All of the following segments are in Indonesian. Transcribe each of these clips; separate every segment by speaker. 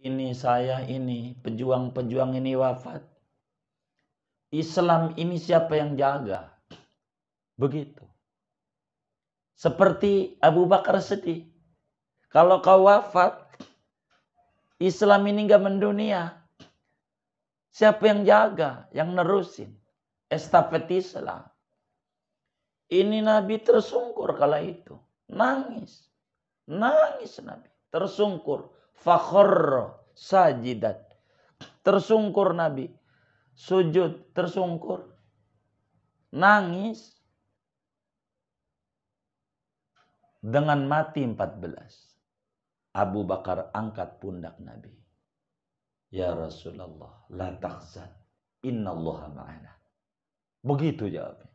Speaker 1: ini, saya ini, pejuang-pejuang ini wafat. Islam ini siapa yang jaga? Begitu. Seperti Abu Bakar sedih. Kalau kau wafat, Islam ini gak mendunia. Siapa yang jaga? Yang nerusin. Estafet Islam. Ini Nabi tersungkur kala itu. Nangis. Nangis Nabi. Tersungkur. Fakhorro sajidat. Tersungkur Nabi. Sujud. Tersungkur. Nangis. Dengan mati 14. Abu Bakar angkat pundak Nabi. Ya Rasulullah. La takhzan. Innallaha ma'ana. Begitu jawabnya.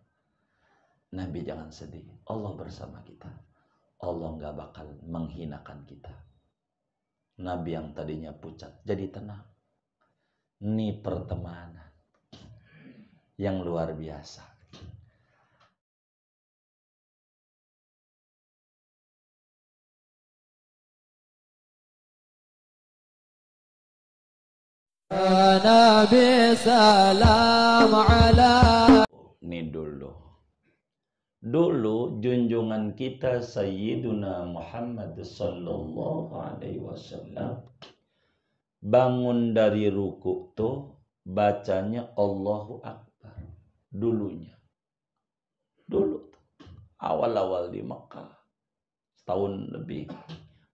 Speaker 1: Nabi jangan sedih. Allah bersama kita. Allah gak bakal menghinakan kita. Nabi yang tadinya pucat jadi tenang. Ini pertemanan yang luar biasa.
Speaker 2: Nabi salam ala.
Speaker 1: Ini dulu junjungan kita Sayyiduna Muhammad sallallahu alaihi wasallam bangun dari ruku tuh bacanya Allahu Akbar dulunya. Dulu awal-awal di Mekah setahun lebih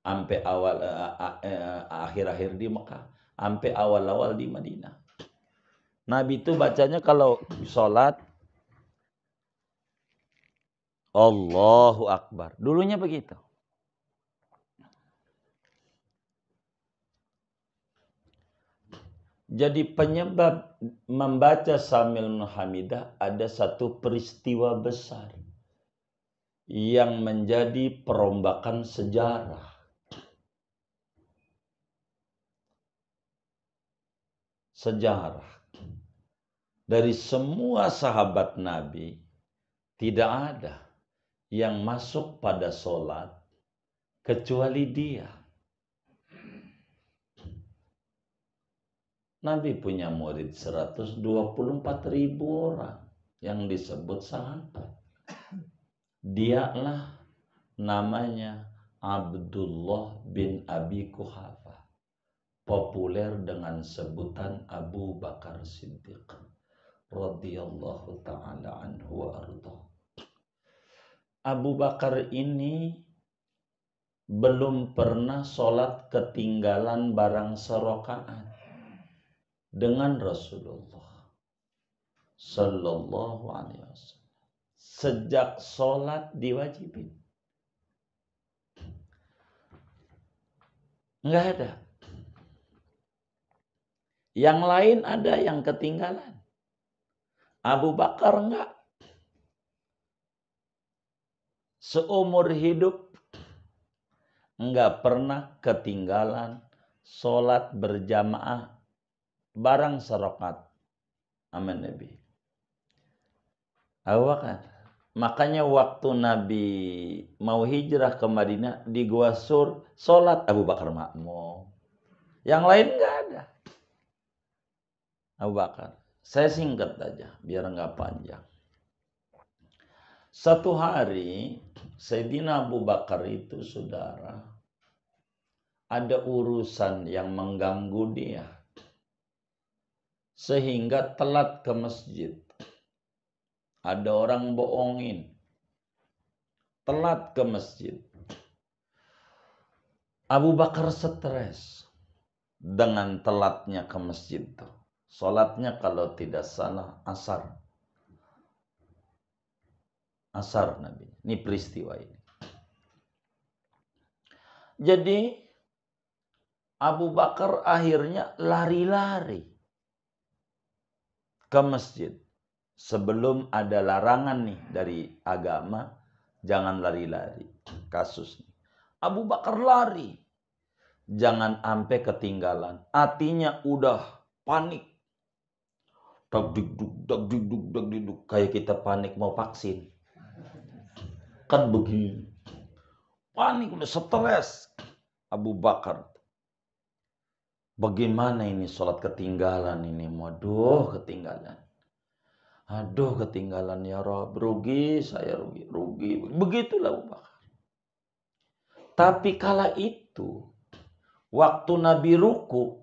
Speaker 1: sampai awal akhir-akhir di Mekah sampai awal-awal di Madinah. Nabi itu bacanya kalau sholat Allahu Akbar. Dulunya begitu. Jadi penyebab membaca sambil hamidah ada satu peristiwa besar yang menjadi perombakan sejarah. Sejarah. Dari semua sahabat Nabi tidak ada yang masuk pada sholat kecuali dia. Nabi punya murid 124.000 orang yang disebut sahabat. Dialah namanya Abdullah bin Abi Quhafa. Populer dengan sebutan Abu Bakar Siddiq radhiyallahu ta'ala anhu wa ardhah. Abu Bakar ini belum pernah sholat ketinggalan barang serakaat dengan Rasulullah sallallahu alaihi wasallam. Sejak sholat diwajibin. Enggak ada. Yang lain ada yang ketinggalan. Abu Bakar enggak. Seumur hidup enggak pernah ketinggalan sholat berjamaah barang serakaat sama Nabi. Abu Bakar. Makanya waktu Nabi mau hijrah ke Madinah di Gua Sur, sholat Abu Bakar makmum. Yang lain enggak ada. Abu Bakar. Saya singkat aja biar enggak panjang. Satu hari Sayyidina Abu Bakar itu saudara ada urusan yang mengganggu dia sehingga telat ke masjid. Ada orang bohongin. Telat ke masjid. Abu Bakar stres dengan telatnya ke masjid. Sholatnya kalau tidak salah asar. Asar Nabi. Ini peristiwa ini. Jadi Abu Bakar akhirnya lari-lari ke masjid. Sebelum ada larangan nih dari agama, jangan lari-lari. Kasus nih. Abu Bakar lari. Jangan sampai ketinggalan. Hatinya udah panik. Dag-dig-dug. Kayak kita panik mau vaksin. Kan begini. Panik, stres. Abu Bakar. Bagaimana ini sholat ketinggalan ini? Waduh, ketinggalan. Aduh, ketinggalan ya Rob. Rugi, saya rugi. Rugi. Begitulah Abu Bakar. Tapi kala itu, waktu Nabi ruku,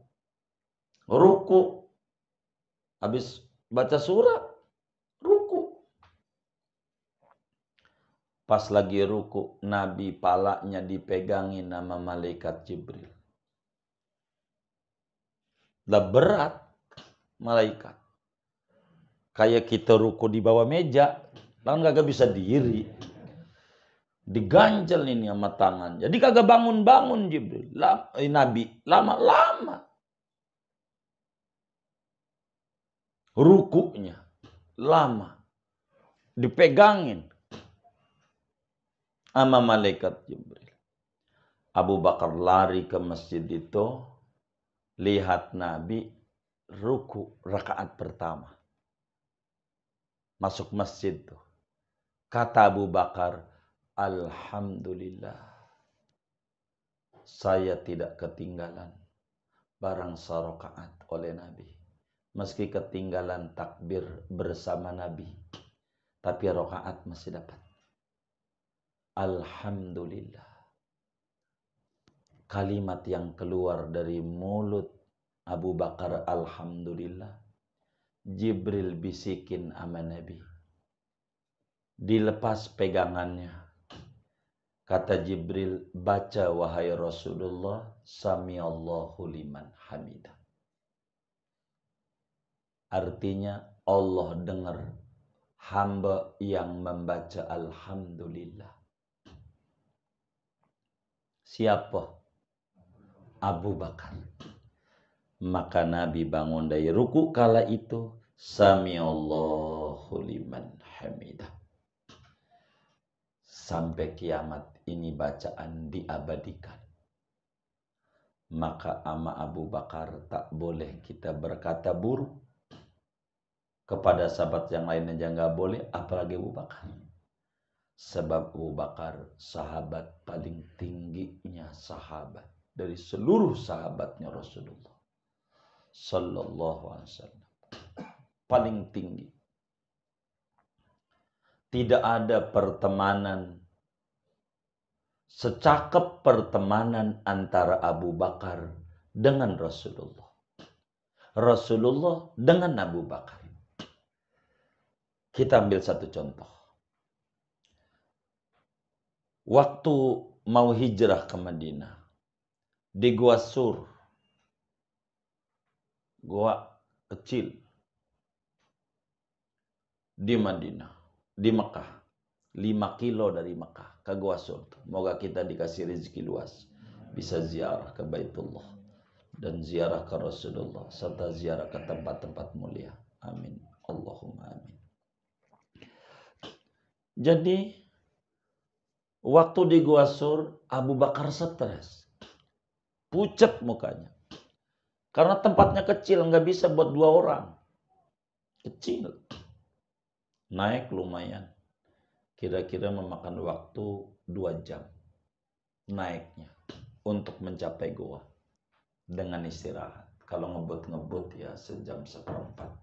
Speaker 1: habis baca surat, ruku. Pas lagi ruku, Nabi palanya dipegangin nama malaikat Jibril. Lah berat malaikat. Kayak kita ruku di bawah meja, kan kagak bisa diri. Diganjel ini sama tangan. Jadi kagak bangun-bangun Jibril. Nabi lama-lama rukunya, lama dipegangin sama malaikat Jibril. Abu Bakar lari ke masjid itu, lihat Nabi ruku rakaat pertama. Masuk masjid tuh. Kata Abu Bakar, alhamdulillah, saya tidak ketinggalan barang sarakaat oleh Nabi. Meski ketinggalan takbir bersama Nabi, tapi rakaat masih dapat. Alhamdulillah. Kalimat yang keluar dari mulut Abu Bakar, alhamdulillah, Jibril bisikin sama Nabi. Dilepas pegangannya. Kata Jibril, baca wahai Rasulullah, samiallahu liman hamidah. Artinya Allah dengar hamba yang membaca alhamdulillah. Siapa? Abu Bakar. Maka Nabi bangun dari ruku kala itu, samiallahu liman hamidah. Sampai kiamat ini bacaan diabadikan. Maka ama Abu Bakar tak boleh kita berkata buruk. Kepada sahabat yang lain aja nggak boleh, apalagi Abu Bakar. Sebab Abu Bakar sahabat paling tingginya sahabat dari seluruh sahabatnya Rasulullah Sallallahu Alaihi Wasallam. Paling tinggi. Tidak ada pertemanan secakap pertemanan antara Abu Bakar dengan Rasulullah. Rasulullah dengan Abu Bakar. Kita ambil satu contoh. Waktu mau hijrah ke Madinah, di Gua Sur, gua kecil di Madinah, di Mekah, 5 kilo dari Mekah ke Gua Sur. Moga kita dikasih rezeki luas, bisa ziarah ke Baitullah dan ziarah ke Rasulullah serta ziarah ke tempat-tempat mulia. Amin. Allahumma amin. Jadi waktu di Gua Sur, Abu Bakar stres, pucat mukanya, karena tempatnya kecil, nggak bisa buat 2 orang, kecil. Naik lumayan, kira-kira memakan waktu 2 jam naiknya untuk mencapai gua dengan istirahat. Kalau ngebut-ngebut ya sejam seperempat,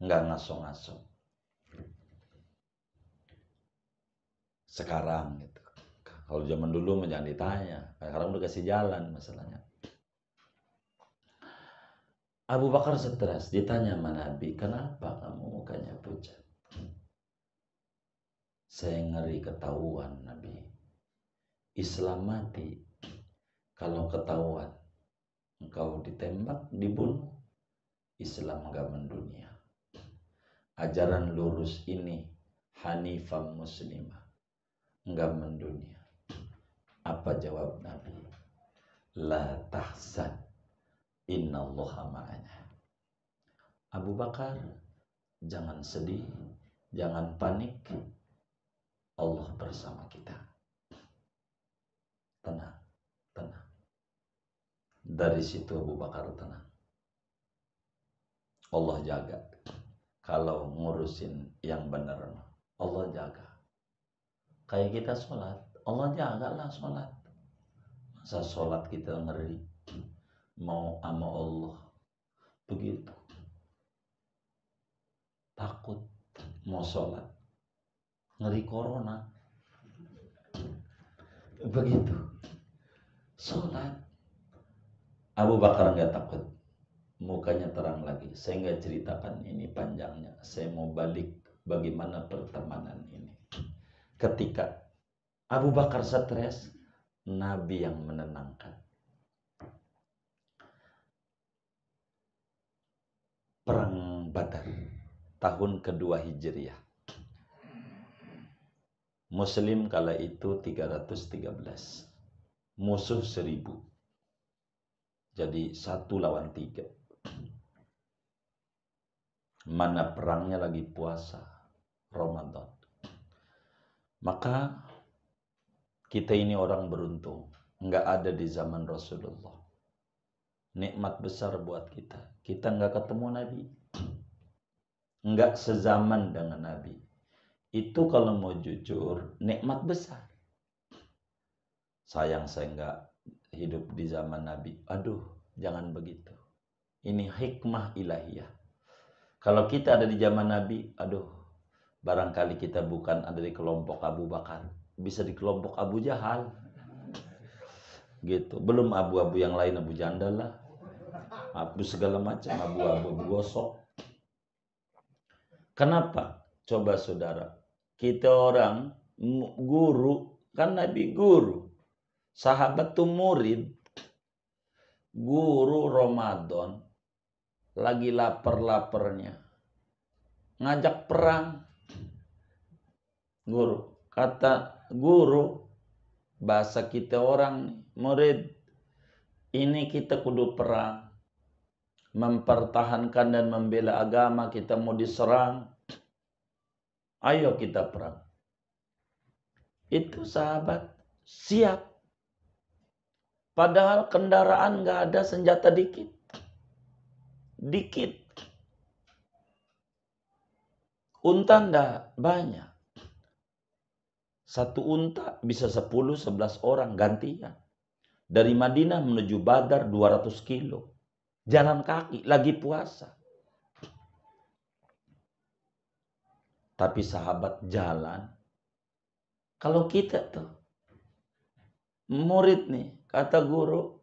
Speaker 1: nggak ngaso-ngaso. Sekarang gitu. Kalau zaman dulu jangan ditanya, sekarang udah kasih jalan masalahnya. Abu Bakar stres, ditanya sama Nabi, kenapa kamu mukanya pucat? Saya ngeri ketahuan Nabi. Islam mati. Kalau ketahuan engkau ditembak, dibunuh, Islam gak mendunia. Ajaran lurus ini Hanifah Muslimah, enggak mendunia. Apa jawab Nabi? La tahzan, innallaha ma'ana. Abu Bakar, jangan sedih, jangan panik, Allah bersama kita. Tenang, tenang. Dari situ Abu Bakar tenang. Allah jaga. Kalau ngurusin yang benar, Allah jaga. Kayak kita sholat, Allah jagalah sholat. Masa sholat kita ngeri, mau sama Allah. Begitu. Takut mau sholat. Ngeri corona. Begitu. Sholat. Abu Bakar nggak takut. Mukanya terang lagi. Saya nggak ceritakan ini panjangnya. Saya mau balik bagaimana pertemanan ini. Ketika Abu Bakar stres, Nabi yang menenangkan. Perang Badar tahun kedua Hijriah. Muslim kala itu 313. Musuh 1000. Jadi 1 lawan 3. Mana perangnya lagi puasa Ramadan. Maka kita ini orang beruntung. Nggak ada di zaman Rasulullah. Nikmat besar buat kita. Kita nggak ketemu Nabi. Nggak sezaman dengan Nabi. Itu kalau mau jujur, nikmat besar. Sayang saya nggak hidup di zaman Nabi. Aduh, jangan begitu. Ini hikmah ilahiyah. Kalau kita ada di zaman Nabi, aduh, barangkali kita bukan ada di kelompok Abu Bakar. Bisa di kelompok Abu Jahal. Gitu. Belum abu-abu yang lain, Abu Jandal lah. Abu segala macam, abu-abu gosok. Kenapa? Coba saudara. Kita orang guru, kan Nabi guru. Sahabat tuh murid. Guru Ramadan lagi lapar-laparnya. Ngajak perang. Guru. Kata guru, bahasa kita orang murid, ini kita kudu perang. Mempertahankan dan membela agama, kita mau diserang. Ayo kita perang. Itu sahabat siap. Padahal kendaraan gak ada, senjata dikit. Dikit. Unta ndak banyak. Satu unta bisa 10-11 orang gantian. Dari Madinah menuju Badar 200 kilo. Jalan kaki, lagi puasa. Tapi sahabat jalan. Kalau kita tuh, murid nih, kata guru,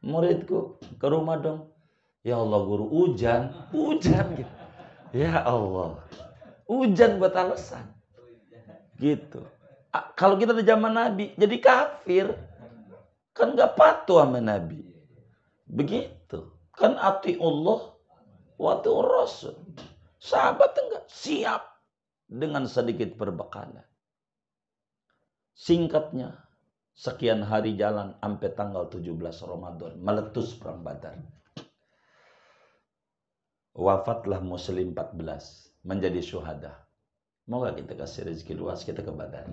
Speaker 1: muridku ke rumah dong. Ya Allah guru, hujan gitu. Ya Allah, hujan buat alasan. Gitu. Kalau kita di zaman Nabi, jadi kafir. Kan gak patuh sama Nabi. Begitu. Kan ati Allah, wa ati Rasul. Sahabat enggak siap dengan sedikit perbekalan. Singkatnya, sekian hari jalan sampai tanggal 17 Ramadan, meletus perang Badar. Wafatlah Muslim 14, menjadi syuhada. Moga kita kasih rezeki luas kita ke Badar.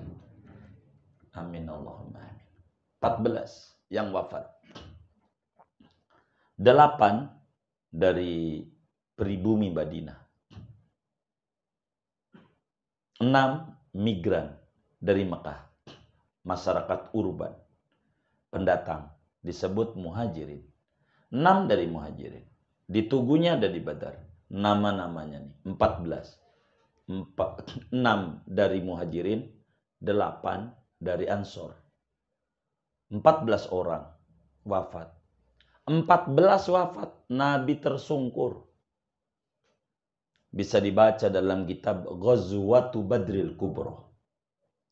Speaker 1: Amin Allahumma amin. 14 yang wafat. 8 dari pribumi Madinah. 6 migran dari Mekah. Masyarakat urban. Pendatang. Disebut muhajirin. 6 dari muhajirin. Di tugunya ada di Badar. Nama-namanya nih. 6 dari muhajirin. 8 dari Ansor. 14 orang wafat. 14 wafat, Nabi tersungkur. Bisa dibaca dalam kitab Ghazwatu Badril Kubra.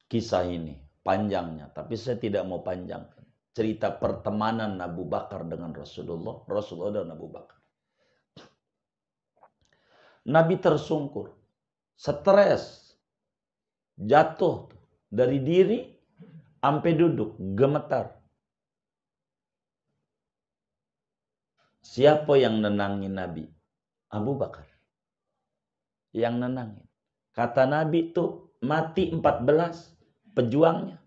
Speaker 1: Kisah ini panjangnya, tapi saya tidak mau panjangkan. Cerita pertemanan Abu Bakar dengan Rasulullah dan Abu Bakar. Nabi tersungkur, stres, jatuh dari diri sampai duduk, gemetar. Siapa yang nenangin Nabi? Abu Bakar. Yang nenangin. Kata Nabi tuh mati 14 pejuangnya.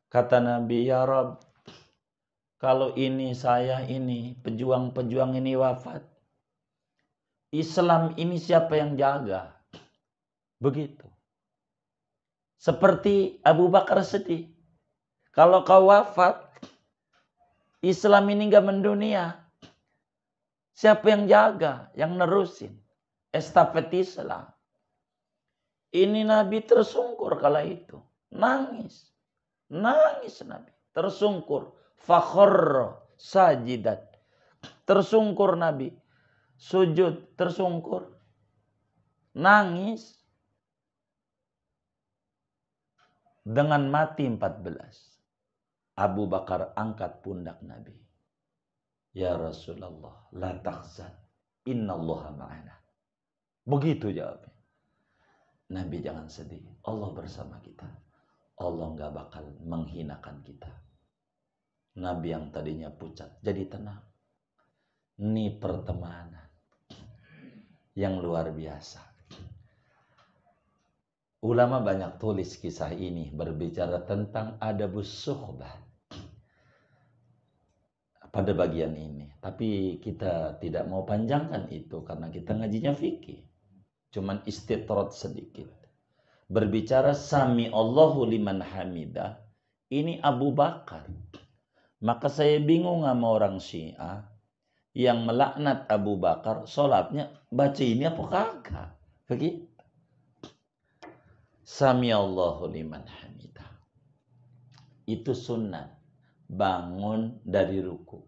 Speaker 1: Kata Nabi, ya Rabb, kalau ini saya ini, pejuang-pejuang ini wafat, Islam ini siapa yang jaga? Begitu. Seperti Abu Bakar sedih. Kalau kau wafat, Islam ini nggak mendunia. Siapa yang jaga, yang nerusin? Estafet Islam. Ini Nabi tersungkur kala itu. Nangis. Nangis Nabi. Tersungkur. Fakhorra sajidat. Tersungkur Nabi. Sujud. Tersungkur. Nangis. Dengan mati 14. Abu Bakar angkat pundak Nabi. Ya Rasulullah, la takhzan. Innallaha ma'ana. Begitu jawabnya. Nabi jangan sedih. Allah bersama kita. Allah nggak bakal menghinakan kita. Nabi yang tadinya pucat jadi tenang. Ini pertemanan yang luar biasa. Ulama banyak tulis kisah ini berbicara tentang adabus suhbah pada bagian ini. Tapi kita tidak mau panjangkan itu karena kita ngajinya fikih. Cuman istitrad sedikit. Berbicara sami Allahu liman hamidah. Ini Abu Bakar. Maka saya bingung sama orang Syiah yang melaknat Abu Bakar, sholatnya baca ini apa kagak? Begitu. Sami Allahu liman hamidah. Itu sunnah. Bangun dari ruku.